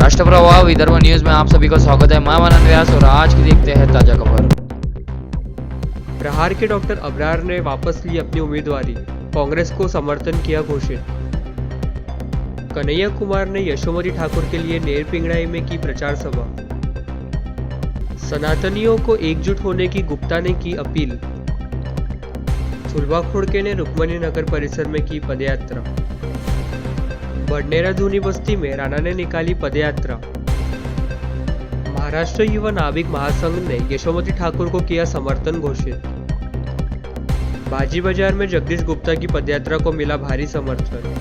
राष्ट्रप्रवाह Vidarbha news में आप सभी का स्वागत है। मैं मनन व्यास और आज की देखते हैं ताजा खबर। प्रहार के डॉक्टर अबरार ने वापस ली अपनी उम्मीदवारी, कांग्रेस को समर्थन किया घोषित। कन्हैया कुमार ने यशोमती ठाकुर के लिए नेर पिंगड़ाई में की प्रचार सभा। सनातनियों को एकजुट होने की गुप्ता ने की अपील। सुलभा खोड़के ने रुक्मणी नगर परिसर में की पदयात्रा। बडनेरा धूनी बस्ती में राणा ने निकाली पदयात्रा। महाराष्ट्र युवा नाविक महासंघ ने यशोमती ठाकुर को किया समर्थन घोषित। बाजी बाजार में जगदीश गुप्ता की पदयात्रा को मिला भारी समर्थन।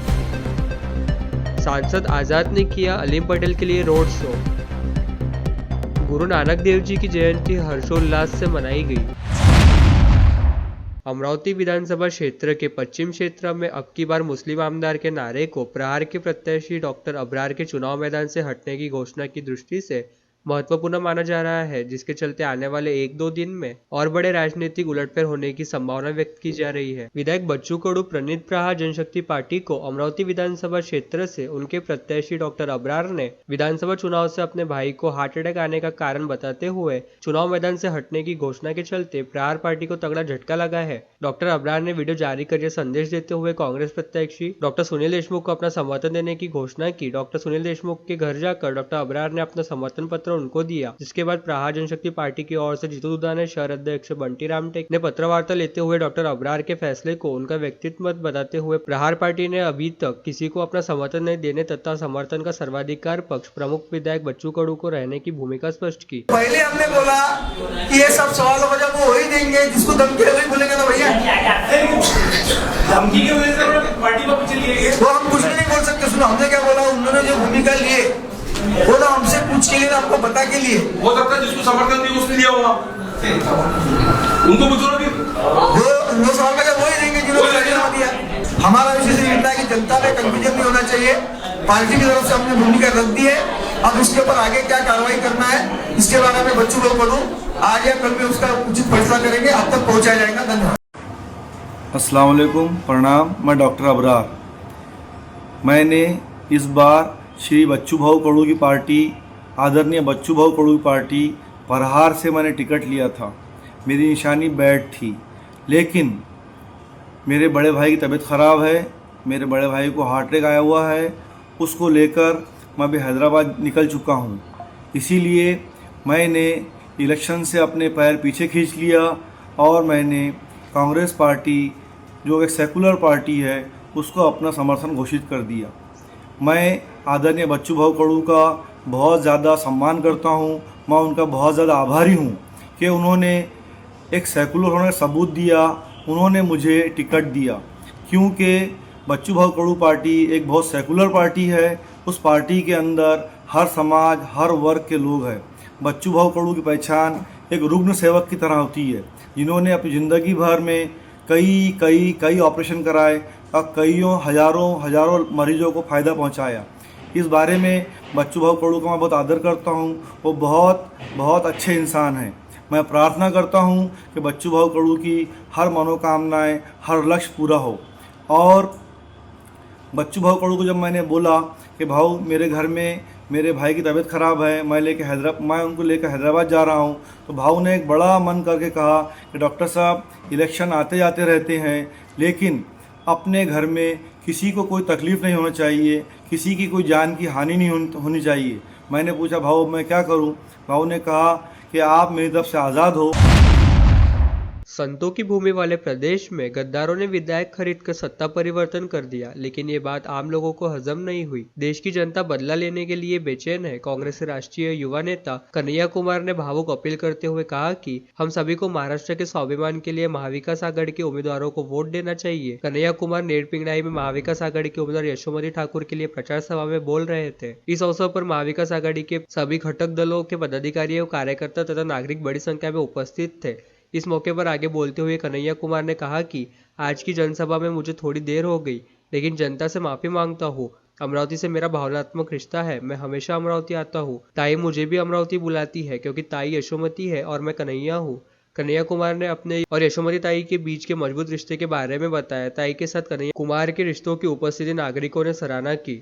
सांसद आजाद ने किया अलीम पटेल के लिए रोड शो। गुरु नानक देव जी की जयंती हर्षोल्लास से मनाई गई। अमरावती विधानसभा क्षेत्र के पश्चिम क्षेत्र में अब की बार मुस्लिम आमदार के नारे को प्रहार के प्रत्याशी डॉक्टर अबरार के चुनाव मैदान से हटने की घोषणा की दृष्टि से महत्वपूर्ण माना जा रहा है, जिसके चलते आने वाले 1-2 दिन में और बड़े राजनीतिक उलटफेर होने की संभावना व्यक्त की जा रही है। विधायक बच्चू कडू प्रणीत प्रहार जनशक्ति पार्टी को अमरावती विधानसभा क्षेत्र से उनके प्रत्याशी डॉक्टर अबरार ने विधानसभा चुनाव से अपने भाई को हार्ट अटैक आने का कारण बताते हुए चुनाव मैदान से हटने की घोषणा के चलते प्रहार पार्टी को तगड़ा झटका लगा है। डॉक्टर अबरार ने वीडियो जारी कर यह संदेश देते हुए कांग्रेस प्रत्याशी डॉक्टर सुनील देशमुख को अपना समर्थन देने की घोषणा की। डॉक्टर सुनील देशमुख के घर जाकर डॉक्टर अबरार ने अपना समर्थन पत्र उनको दिया, जिसके बाद प्रहार जनशक्ति पार्टी की ओर से जीतू दुधाने, शहर अध्यक्ष बंटी रामटेक ने पत्रवार्ता लेते हुए डॉक्टर अबरार के फैसले को उनका व्यक्तित्व बताते हुए प्रहार पार्टी ने अभी तक किसी को अपना समर्थन नहीं देने तथा समर्थन का सर्वाधिकार पक्ष प्रमुख विधायक बच्चू कडू को रहने की भूमिका स्पष्ट की। पहले हमने बोला कि ये सब सवालों का जब वो ही देंगे, जिसको धमकी है वही बोलेंगे ना भैया। धमकी की वजह से पार्टी को पीछे लिए गए, वो हम कुछ भी नहीं बोल सकते। सुनो, हमने क्या बोला, उन्होंने जो भूमिका लिए वो तो हमसे पूछ के लिए, आपको बता के लिए। हो सकता है जिसको समर्थन दिया उसने दिया होगा, उनको पूछो ना। वो सवाल का जब वही देंगे जिन्होंने राजीनामा दिया। हमारा विशेष निर्णय है कि जनता में कंफ्यूजन नहीं होना चाहिए। पार्टी की तरफ से हमने भूमिका रख दी है। अब इसके ऊपर आगे क्या कार्रवाई करना है, इसके बारे में बच्चों लोग पढ़ूं, आज या कल में उसका उचित फैसला करेंगे, अब तक पहुंचाया जाएगा। धन्यवाद। अस्सलाम वालेकुम, प्रणाम। मैं डॉक्टर अबरार। मैंने इस बार श्री बच्चू भाऊ कडू की पार्टी, आदरणीय बच्चू भाऊ कडू की पार्टी प्रहार से मैंने टिकट लिया था। मेरी निशानी बैट थी, लेकिन मेरे बड़े भाई की तबीयत ख़राब है। मेरे बड़े भाई को हार्ट अटैक आया हुआ है, उसको लेकर मैं अभी हैदराबाद निकल चुका हूँ। इसीलिए मैंने इलेक्शन से अपने पैर पीछे खींच लिया और मैंने कांग्रेस पार्टी, जो एक सेकुलर पार्टी है, उसको अपना समर्थन घोषित कर दिया। मैं आदरणीय बच्चू भाऊ कडू का बहुत ज़्यादा सम्मान करता हूँ। मैं उनका बहुत ज़्यादा आभारी हूँ कि उन्होंने एक सेकुलर होने का सबूत दिया, उन्होंने मुझे टिकट दिया, क्योंकि बच्चू भाऊ कडू पार्टी एक बहुत सेकुलर पार्टी है। उस पार्टी के अंदर हर समाज, हर वर्ग के लोग हैं। बच्चू भाऊ कडू की पहचान एक रुग्ण सेवक की तरह होती है, जिन्होंने अपनी ज़िंदगी भर में कई ऑपरेशन कराए और हज़ारों मरीजों को फ़ायदा पहुंचाया। इस बारे में बच्चू भाऊ कडू का मैं बहुत आदर करता हूं। वो बहुत अच्छे इंसान हैं। मैं प्रार्थना करता हूं कि बच्चू भाऊ कडू की हर मनोकामनाएं, हर लक्ष्य पूरा हो। और बच्चू भाऊ कडू को जब मैंने बोला कि भाऊ मेरे घर में मेरे भाई की तबीयत ख़राब है, मैं उनको लेकर हैदराबाद जा रहा हूं, तो भाऊ ने एक बड़ा मन करके कहा कि डॉक्टर साहब, इलेक्शन आते जाते रहते हैं, लेकिन अपने घर में किसी को कोई तकलीफ़ नहीं होना चाहिए, किसी की कोई जान की हानि नहीं होनी चाहिए। मैंने पूछा भाऊ मैं क्या करूं? भाऊ ने कहा कि आप मेरी तरफ से आज़ाद हो। संतों की भूमि वाले प्रदेश में गद्दारों ने विधायक खरीद कर सत्ता परिवर्तन कर दिया, लेकिन ये बात आम लोगों को हजम नहीं हुई। देश की जनता बदला लेने के लिए बेचैन है। कांग्रेस के राष्ट्रीय युवा नेता कन्हैया कुमार ने भावुक अपील करते हुए कहा कि हम सभी को महाराष्ट्र के स्वाभिमान के लिए महाविकास आघाड़ी के उम्मीदवारों को वोट देना चाहिए। कन्हैया कुमार नेरपिंगड़ाई में महाविकास आघाड़ी के उम्मीदवार यशोमती ठाकुर के लिए प्रचार सभा में बोल रहे थे। इस अवसर पर महाविकास आघाड़ी के सभी घटक दलों के पदाधिकारी और कार्यकर्ता तथा नागरिक बड़ी संख्या में उपस्थित थे। इस मौके पर आगे बोलते हुए कन्हैया कुमार ने कहा कि आज की जनसभा में मुझे थोड़ी देर हो गई, लेकिन जनता से माफी मांगता हूँ। अमरावती से मेरा भावनात्मक रिश्ता है। मैं हमेशा अमरावती आता हूँ। ताई मुझे भी अमरावती बुलाती है, क्योंकि ताई यशोमती है और मैं कन्हैया हूँ। कन्हैया कुमार ने अपने और यशोमती ताई के बीच के मजबूत रिश्ते के बारे में बताया। ताई के साथ कन्हैया कुमार के रिश्तों की उपस्थिति नागरिकों ने सराहना की।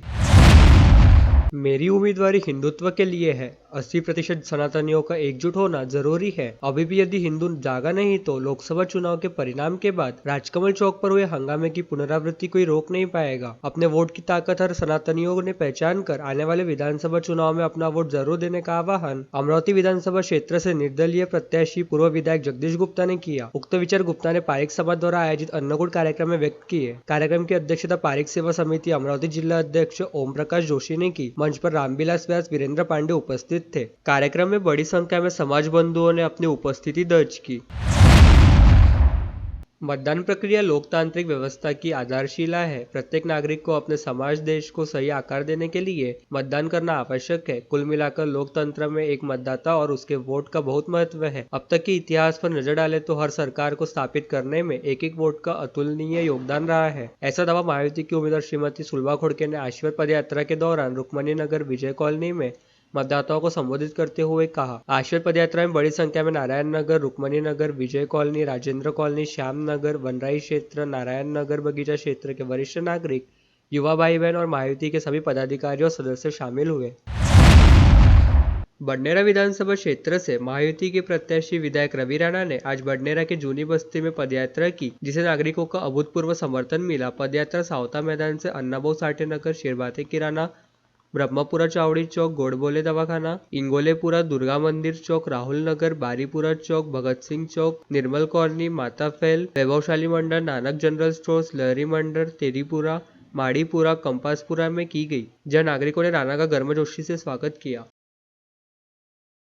मेरी उम्मीदवारी हिंदुत्व के लिए है। 80% सनातनियों का एकजुट होना जरूरी है। अभी भी यदि हिंदू जागा नहीं तो लोकसभा चुनाव के परिणाम के बाद राजकमल चौक पर हुए हंगामे की पुनरावृत्ति कोई रोक नहीं पाएगा। अपने वोट की ताकत हर सनातनियों ने पहचान कर आने वाले विधानसभा चुनाव में अपना वोट जरूर देने का आह्वान अमरावती विधानसभा क्षेत्र से निर्दलीय प्रत्याशी पूर्व विधायक जगदीश गुप्ता ने किया। उक्त विचार गुप्ता ने पारिक समाज द्वारा आयोजित अन्नकूट कार्यक्रम में व्यक्त किए। कार्यक्रम की अध्यक्षता पारिक सेवा समिति अमरावती जिला अध्यक्ष ओम प्रकाश जोशी ने की। मंच पर रामविलास व्यास, वीरेंद्र पांडे उपस्थित थे। कार्यक्रम में बड़ी संख्या में समाज बंधुओं ने अपनी उपस्थिति दर्ज की। मतदान प्रक्रिया लोकतांत्रिक व्यवस्था की आधारशिला है। प्रत्येक नागरिक को अपने समाज देश को सही आकार देने के लिए मतदान करना आवश्यक है। कुल मिलाकर लोकतंत्र में एक मतदाता और उसके वोट का बहुत महत्व है। अब तक के इतिहास पर नजर डाले तो हर सरकार को स्थापित करने में एक एक वोट का अतुलनीय योगदान रहा है। ऐसा दावा मायावती की उम्मीदवार श्रीमती सुलभा खोड़के ने आशीर्वाद पदयात्रा के दौरान रुक्मणी नगर विजय कॉलोनी में मतदाताओं को संबोधित करते हुए कहा। आशीर्वाद पदयात्रा में बड़ी संख्या में नारायण नगर, रुक्मणी नगर, विजय कॉलोनी, राजेंद्र कॉलोनी, श्याम नगर, वनराई क्षेत्र, नारायण नगर बगीचा क्षेत्र के वरिष्ठ नागरिक, युवा भाई बहन और मायावती के सभी पदाधिकारी और सदस्य शामिल हुए। बडनेरा विधानसभा क्षेत्र से मायावती के प्रत्याशी विधायक रवि राणा ने आज बडनेरा के जूनी बस्ती में पदयात्रा की, जिसे नागरिकों का अभूतपूर्व समर्थन मिला। पदयात्रा सावता मैदान से अन्नाभाऊ साठे नगर, शेरबाते किराना, ब्रह्मपुरा चावड़ी चौक, गोडबोले दवाखाना, इंगोलेपुरा, दुर्गा मंदिर चौक, राहुल नगर, बारीपुरा चौक, भगत सिंह चौक, निर्मल कॉलोनी, माता फैल, वैभवशाली मंडल, नानक जनरल स्टोर्स, लहरी मंडल, तेरीपुरा, माड़ीपुरा, कंपासपुरा में की गई, जहां नागरिकों ने राणा का गर्मजोशी से स्वागत किया।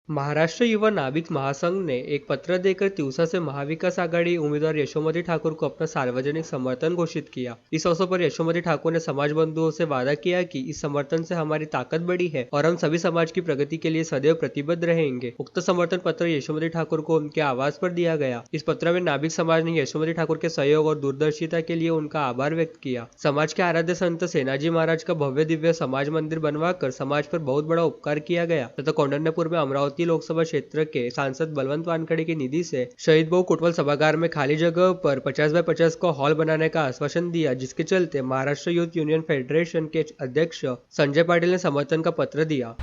महाराष्ट्र युवा नाविक महासंघ ने एक पत्र देकर तिवसा से महाविकास आघाड़ी उम्मीदवार यशोमती ठाकुर को अपना सार्वजनिक समर्थन घोषित किया। इस अवसर पर यशोमती ठाकुर ने समाज बंधुओं से वादा किया कि इस समर्थन से हमारी ताकत बढ़ी है और हम सभी समाज की प्रगति के लिए सदैव प्रतिबद्ध रहेंगे। उक्त समर्थन पत्र यशोमती ठाकुर को उनके आवास पर दिया गया। इस पत्र में नाविक समाज ने यशोमती ठाकुर के सहयोग और दूरदर्शिता के लिए उनका आभार व्यक्त किया। समाज के आराध्य संत सेनाजी महाराज का भव्य दिव्य समाज मंदिर बनवाकर समाज पर बहुत बड़ा उपकार किया गया तथा कौंडन्यपुर में अमरावती लोकसभा क्षेत्र के सांसद बलवंत वानखेड़े की निधि से शहीद बहु कुटवल सभागार में खाली जगह पर 50x50 का हॉल बनाने का आश्वासन दिया, जिसके चलते महाराष्ट्र यूथ यूनियन फेडरेशन के अध्यक्ष संजय पाटिल ने समर्थन का पत्र दिया।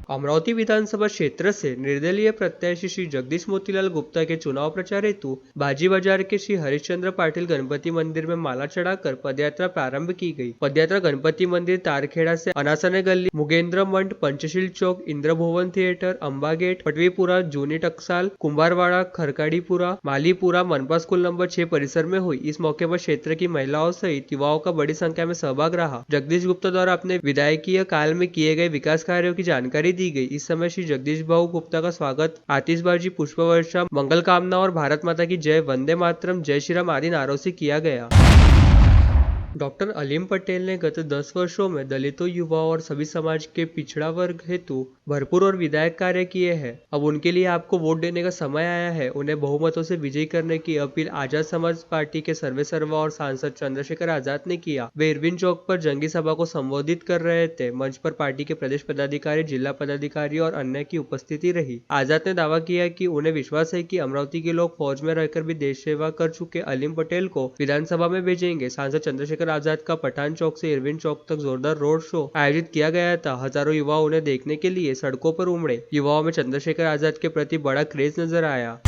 अमरावती विधानसभा क्षेत्र से निर्दलीय प्रत्याशी श्री जगदीश मोतीलाल गुप्ता के चुनाव प्रचार हेतु बाजी बाजार के श्री हरिश्चंद्र पाटिल गणपति मंदिर में माला चढ़ाकर पदयात्रा प्रारंभ की गई। पदयात्रा गणपति मंदिर, तारखेड़ा से अनासने गली, मुगेंद्र मंड, पंचशील चौक, इंद्रभुवन थिएटर, अंबा गेट, पटवीपुरा, जूनी टकसाल, कुंभारवाड़ा, खरकाड़ीपुरा, मालीपुरा, मनपा स्कूल नंबर 6 परिसर में हुई। इस मौके पर क्षेत्र की महिलाओं सहित युवाओं का बड़ी संख्या में सहभाग रहा। जगदीश गुप्ता द्वारा अपने विधायकीय काल में किए गए विकास कार्यों की जानकारी दी गई। इस समय श्री जगदीश भाऊ गुप्ता का स्वागत आतिशबाजी, पुष्प वर्षा, मंगल कामना और भारत माता की जय, वंदे मातरम, जय श्री राम आदि नारों से किया गया। डॉक्टर अलीम पटेल ने गत 10 वर्षों में दलितों, युवाओं और सभी समाज के पिछड़ा वर्ग हेतु भरपूर और विधायक कार्य किए हैं। अब उनके लिए आपको वोट देने का समय आया है। उन्हें बहुमतों से विजयी करने की अपील आजाद समाज पार्टी के सर्वेसर्वा और सांसद चंद्रशेखर आजाद ने किया। वे इरविन चौक पर जंगी सभा को संबोधित कर रहे थे। मंच पर पार्टी के प्रदेश पदाधिकारी, जिला पदाधिकारी और अन्य की उपस्थिति रही। आजाद ने दावा किया कि उन्हें विश्वास है कि अमरावती के लोग फौज में रहकर भी देश सेवा कर चुके अलीम पटेल को विधानसभा में भेजेंगे। सांसद चंद्रशेखर आजाद का पठान चौक से इरविन चौक तक जोरदार रोड शो आयोजित किया गया था। हजारों युवा उन्हें देखने के लिए सड़कों पर उमड़े। युवाओं में चंद्रशेखर आजाद के प्रति बड़ा क्रेज नजर आया।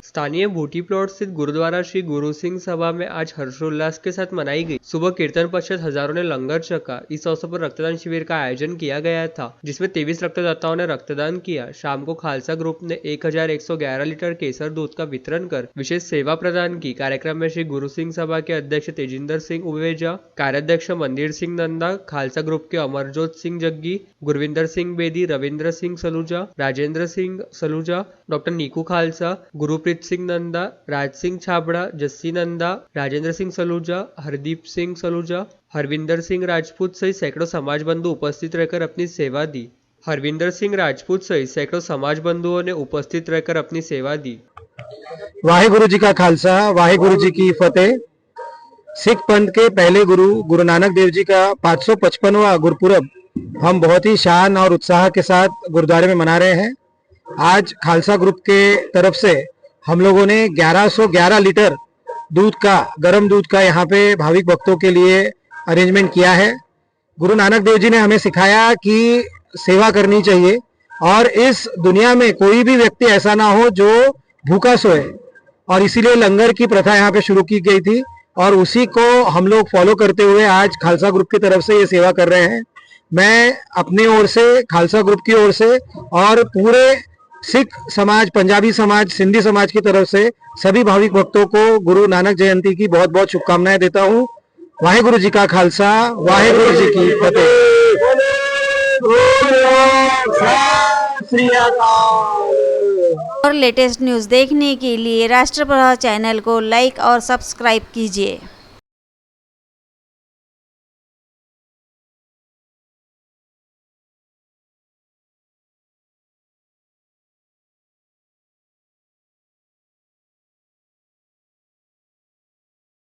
स्थानीय भूटी प्लॉट स्थित गुरुद्वारा श्री गुरु सिंह सभा में आज हर्षोल्लास के साथ मनाई गई। सुबह कीर्तन पश्चात हजारों ने लंगर छका। इस अवसर पर रक्तदान शिविर का आयोजन किया गया था, जिसमें 23 रक्तदाताओं ने रक्तदान किया। शाम को खालसा ग्रुप ने 1111 लीटर केसर दूध का वितरण कर विशेष सेवा प्रदान की। कार्यक्रम में श्री गुरु सिंह सभा के अध्यक्ष तेजिंदर सिंह उवेजा, कार्याध्यक्ष मंदिर सिंह नंदा, खालसा ग्रुप के अमरजोत सिंह जग्गी, गुरविंदर सिंह बेदी, रविंद्र सिंह सलूजा, राजेंद्र सिंह सलूजा, डॉक्टर नीकू खालसा, गुरुप्रीत सिंह नंदा, राज सिंह छाबड़ा, जस्सी नंदा, राजेंद्र सिंह सलूजा, हरदीप सिंह सलूजा, हरविंदर सिंह राजपूत सहित सैकड़ों समाज बंधु उपस्थित रहकर अपनी सेवा दी। हरविंदर सिंह राजपूत सहित सैकड़ों समाज बंधुओं ने उपस्थित रहकर अपनी सेवा दी। वाहेगुरु जी का खालसा, वाहेगुरु जी की फतेह। सिख पंथ के पहले गुरु गुरु नानक देव जी का 555वां गुरपुरब हम बहुत ही शान और उत्साह के साथ गुरुद्वारे में मना रहे हैं। आज खालसा ग्रुप के तरफ से हम लोगों ने 1111 लीटर दूध का, गर्म दूध का यहाँ पे भाविक भक्तों के लिए अरेंजमेंट किया है। गुरु नानक देव जी ने हमें सिखाया कि सेवा करनी चाहिए और इस दुनिया में कोई भी व्यक्ति ऐसा ना हो जो भूखा सोए, और इसीलिए लंगर की प्रथा यहाँ पे शुरू की गई थी और उसी को हम लोग फॉलो करते हुए आज खालसा ग्रुप की तरफ से ये सेवा कर रहे हैं। मैं अपनी ओर से, खालसा ग्रुप की ओर से और पूरे सिख समाज, पंजाबी समाज, सिंधी समाज की तरफ से सभी भाविक भक्तों को गुरु नानक जयंती की बहुत बहुत शुभकामनाएं देता हूँ। वाहेगुरु जी का खालसा, वाहेगुरु जी की फतेह। और लेटेस्ट न्यूज़ देखने के लिए राष्ट्रप्रभा चैनल को लाइक और सब्सक्राइब कीजिए।